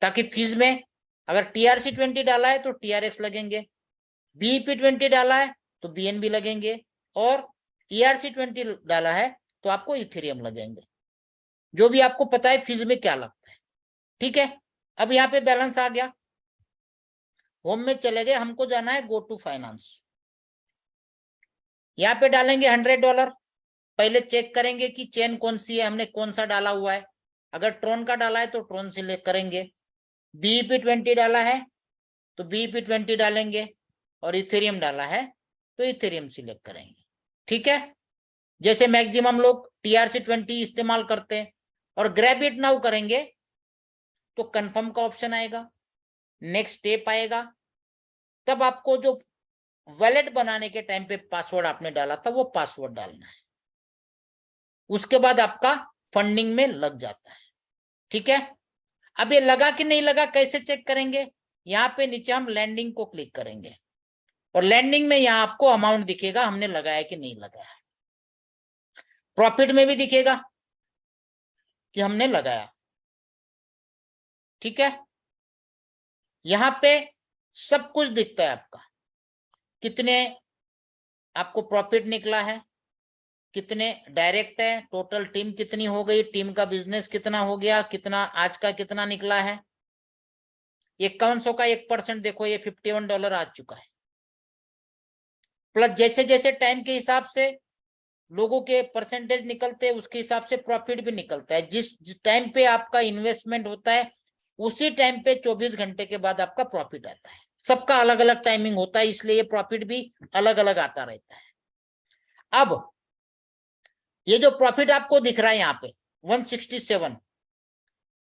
ताकि फीस में अगर TRC20 डाला है तो TRX लगेंगे, BEP20 डाला है तो BNB लगेंगे, और ERC20 डाला है तो आपको इथेरियम लगेंगे। जो भी आपको पता है फीस में क्या लगता है, ठीक है। अब यहाँ पे बैलेंस आ गया, होम में चले गए, हमको जाना है गो टू फाइनेंस। यहाँ पे डालेंगे $100। पहले चेक करेंगे कि चेन कौन सी है, हमने कौन सा डाला हुआ है। अगर ट्रोन का डाला है तो ट्रोन सिलेक्ट करेंगे, BEP20 डाला है तो BEP20 डालेंगे, और इथेरियम डाला है तो इथेरियम सिलेक्ट करेंगे, ठीक है। जैसे मैक्सिमम लोग TRC20 इस्तेमाल करते हैं, और ग्रैब इट नाउ करेंगे तो कंफर्म का ऑप्शन आएगा, नेक्स्ट स्टेप आएगा, तब आपको जो वैलेट बनाने के टाइम पे पासवर्ड आपने डाला था वो पासवर्ड डालना है। उसके बाद आपका फंडिंग में लग जाता है, ठीक है। अब ये लगा कि नहीं लगा कैसे चेक करेंगे, यहाँ पे नीचे हम लैंडिंग को क्लिक करेंगे और लैंडिंग में यहाँ आपको अमाउंट दिखेगा हमने लगाया कि नहीं लगाया। प्रॉफिट में भी दिखेगा कि हमने लगाया। ठीक है, यहाँ पे सब कुछ दिखता है आपका, कितने आपको प्रॉफिट निकला है, कितने डायरेक्ट है, टोटल टीम कितनी हो गई, टीम का बिजनेस कितना हो गया, कितना आज का कितना निकला है। ये 5100 का 1% देखो, ये $51 आ चुका है। प्लस जैसे जैसे टाइम के हिसाब से लोगों के परसेंटेज निकलते हैं उसके हिसाब से प्रॉफिट भी निकलता है। जिस टाइम पे आपका इन्वेस्टमेंट होता है उसी टाइम पे 24 घंटे के बाद आपका प्रॉफिट आता है। सबका अलग अलग टाइमिंग होता है, इसलिए ये प्रॉफिट भी अलग अलग आता रहता है। अब ये जो प्रॉफिट आपको दिख रहा है यहाँ पे 167,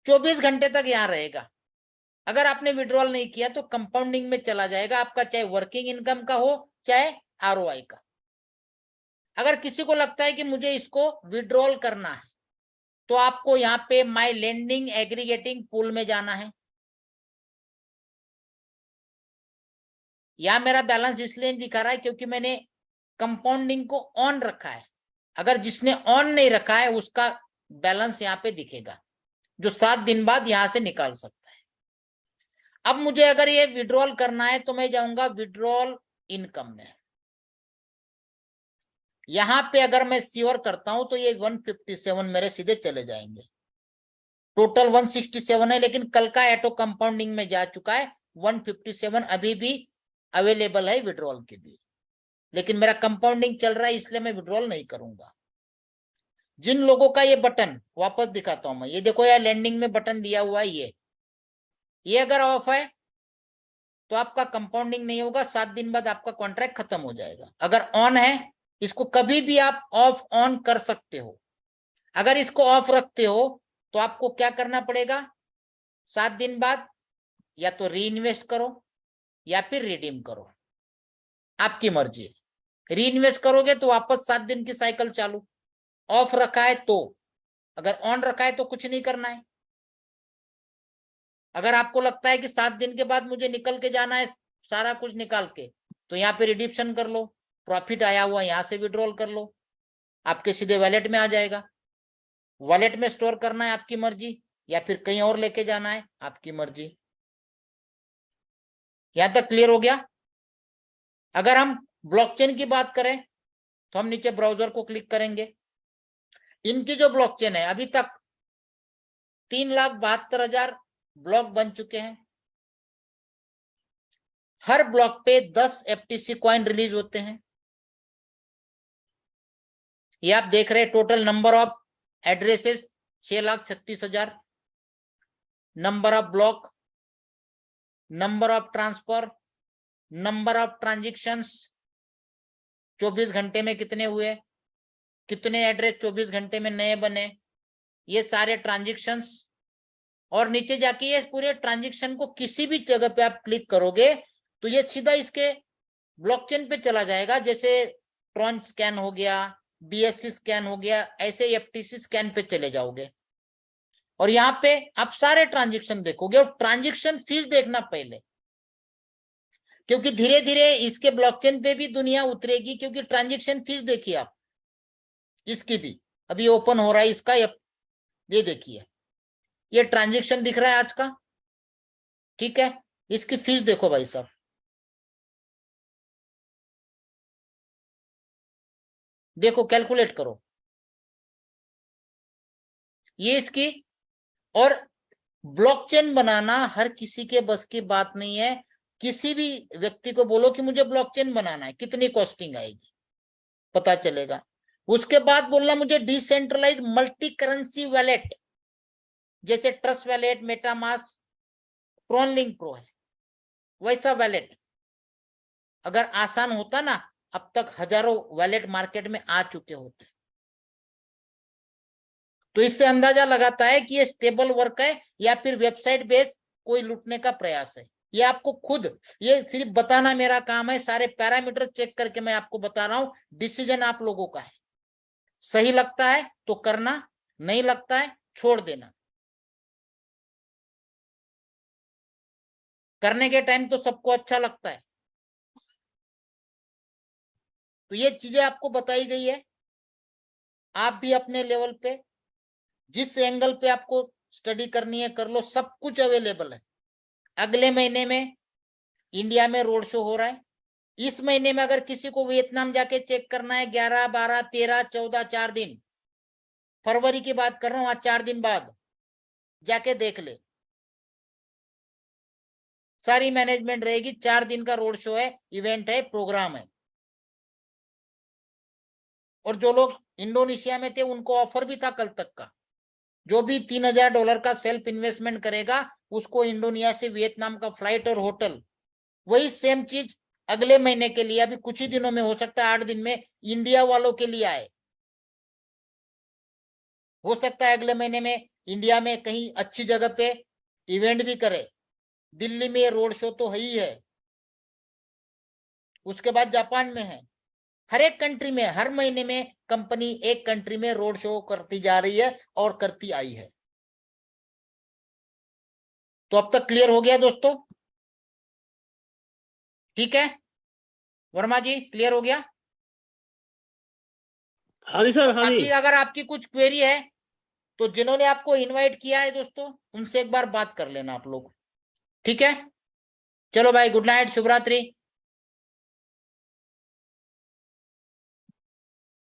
24 घंटे तक यहाँ रहेगा। अगर आपने विड्रॉल नहीं किया तो कंपाउंडिंग में चला जाएगा आपका, चाहे वर्किंग इनकम का हो चाहे आरओआई का। अगर किसी को लगता है कि मुझे इसको विड्रॉल करना है तो आपको यहाँ पे माय लेंडिंग एग्रीगेटिंग पूल में जाना है। यहां मेरा बैलेंस इसलिए दिखा रहा है क्योंकि मैंने कंपाउंडिंग को ऑन रखा है। अगर जिसने ऑन नहीं रखा है उसका बैलेंस यहाँ पे दिखेगा, जो 7 दिन बाद यहां से निकाल सकता है। अब मुझे अगर ये विड्रॉल करना है तो मैं जाऊंगा विड्रॉल इनकम में। यहां पे अगर मैं श्योर करता हूं तो ये 157 मेरे सीधे चले जाएंगे। टोटल 167 है, लेकिन कल का ऑटो कंपाउंडिंग में जा चुका है। 157 अभी भी अवेलेबल है विड्रॉल के लिए, लेकिन मेरा कंपाउंडिंग चल रहा है इसलिए मैं विड्रॉल नहीं करूंगा। जिन लोगों का ये बटन वापस दिखाता हूं मैं, ये देखो यार लैंडिंग में बटन दिया हुआ है, ये अगर ऑफ है तो आपका कंपाउंडिंग नहीं होगा, 7 दिन बाद आपका कॉन्ट्रैक्ट खत्म हो जाएगा। अगर ऑन है, इसको कभी भी आप ऑफ ऑन कर सकते हो। अगर इसको ऑफ रखते हो तो आपको क्या करना पड़ेगा, 7 दिन बाद या तो री इन्वेस्ट करो या फिर रिडीम करो, आपकी मर्जी है। री इन्वेस्ट करोगे तो वापस 7 दिन की साइकिल चालू, ऑफ रखा है तो, अगर ऑन रखा है तो कुछ नहीं करना है। अगर आपको लगता है कि 7 दिन के बाद मुझे निकल के जाना है सारा कुछ निकाल के, तो यहाँ पे रिडिप्शन कर लो, प्रॉफिट आया हुआ यहाँ से विड्रॉल कर लो, आपके सीधे वॉलेट में आ जाएगा। वॉलेट में स्टोर करना है आपकी मर्जी, या फिर कहीं और लेके जाना है आपकी मर्जी। यहां तक क्लियर हो गया। अगर हम ब्लॉकचेन की बात करें तो हम नीचे ब्राउजर को क्लिक करेंगे। इनकी जो ब्लॉकचेन है अभी तक 3,72,000 ब्लॉक बन चुके हैं। हर ब्लॉक पे 10 एफटीसी कॉइन रिलीज होते हैं। ये आप देख रहे हैं total number of addresses 6,36,000, number of block, number of transfer, number of transactions 24 घंटे में कितने हुए, कितने एड्रेस 24 घंटे में नए बने, ये सारे ट्रांजेक्शंस। और नीचे जाके ये पूरे ट्रांजेक्शन को किसी भी जगह पे आप क्लिक करोगे तो ये सीधा इसके ब्लॉकचेन पे चला जाएगा। जैसे ट्रॉन स्कैन हो गया, बीएससी स्कैन हो गया, ऐसे एफटीसी स्कैन पे चले जाओगे और यहाँ पे आप सारे ट्रांजेक्शन देखोगे। और ट्रांजेक्शन फीस देखना पहले, क्योंकि धीरे धीरे इसके ब्लॉकचेन पे भी दुनिया उतरेगी, क्योंकि ट्रांजेक्शन फीस देखिए आप, इसकी भी अभी ओपन हो रहा है इसका, ये देखिए ये ट्रांजेक्शन दिख रहा है आज का, ठीक है। इसकी फीस देखो भाई साहब, देखो कैलकुलेट करो ये इसकी। और ब्लॉकचेन बनाना हर किसी के बस की बात नहीं है। किसी भी व्यक्ति को बोलो कि मुझे ब्लॉकचेन बनाना है, कितनी कॉस्टिंग आएगी पता चलेगा। उसके बाद बोलना मुझे डिसेंट्रलाइज मल्टी करेंसी वैलेट, जैसे ट्रस्ट वैलेट, मेटामास्क, ट्रॉनलिंक प्रो है, वैसा वैलेट अगर आसान होता ना, अब तक हजारों वैलेट मार्केट में आ चुके होते। तो इससे अंदाजा लगाता है कि ये स्टेबल वर्क है या फिर वेबसाइट बेस कोई लूटने का प्रयास है। ये आपको खुद, ये सिर्फ बताना मेरा काम है, सारे पैरामीटर चेक करके मैं आपको बता रहा हूं। डिसीजन आप लोगों का है, सही लगता है तो करना, नहीं लगता है छोड़ देना। करने के टाइम तो सबको अच्छा लगता है। तो ये चीजें आपको बताई गई है, आप भी अपने लेवल पे जिस एंगल पे आपको स्टडी करनी है कर लो, सब कुछ अवेलेबल है। अगले महीने में इंडिया में रोड शो हो रहा है। इस महीने में अगर किसी को वियतनाम जाके चेक करना है 11, 12, 13, 14, 4 दिन, फरवरी की बात कर रहा हूं, आज 4 दिन बाद जाके देख ले, सारी मैनेजमेंट रहेगी। 4 दिन का रोड शो है, इवेंट है, प्रोग्राम है। और जो लोग इंडोनेशिया में थे उनको ऑफर भी था कल तक का, जो भी $3000 का सेल्फ इन्वेस्टमेंट करेगा उसको इंडोनेशिया से वियतनाम का फ्लाइट और होटल। वही सेम चीज अगले महीने के लिए, अभी कुछ ही दिनों में, हो सकता है 8 दिन में इंडिया वालों के लिए आए। हो सकता है अगले महीने में इंडिया में कहीं अच्छी जगह पे इवेंट भी करे। दिल्ली में रोड शो तो है ही है, उसके बाद जापान में है। हर एक कंट्री में हर महीने में कंपनी एक कंट्री में रोड शो करती जा रही है और करती आई है। तो अब तक क्लियर हो गया दोस्तों? ठीक है वर्मा जी, क्लियर हो गया? हाँ जी सर, हाँ जी। बाकी अगर आपकी कुछ क्वेरी है तो जिन्होंने आपको इनवाइट किया है दोस्तों, उनसे एक बार बात कर लेना आप लोग। ठीक है, चलो भाई, गुड नाइट, शुभ रात्रि।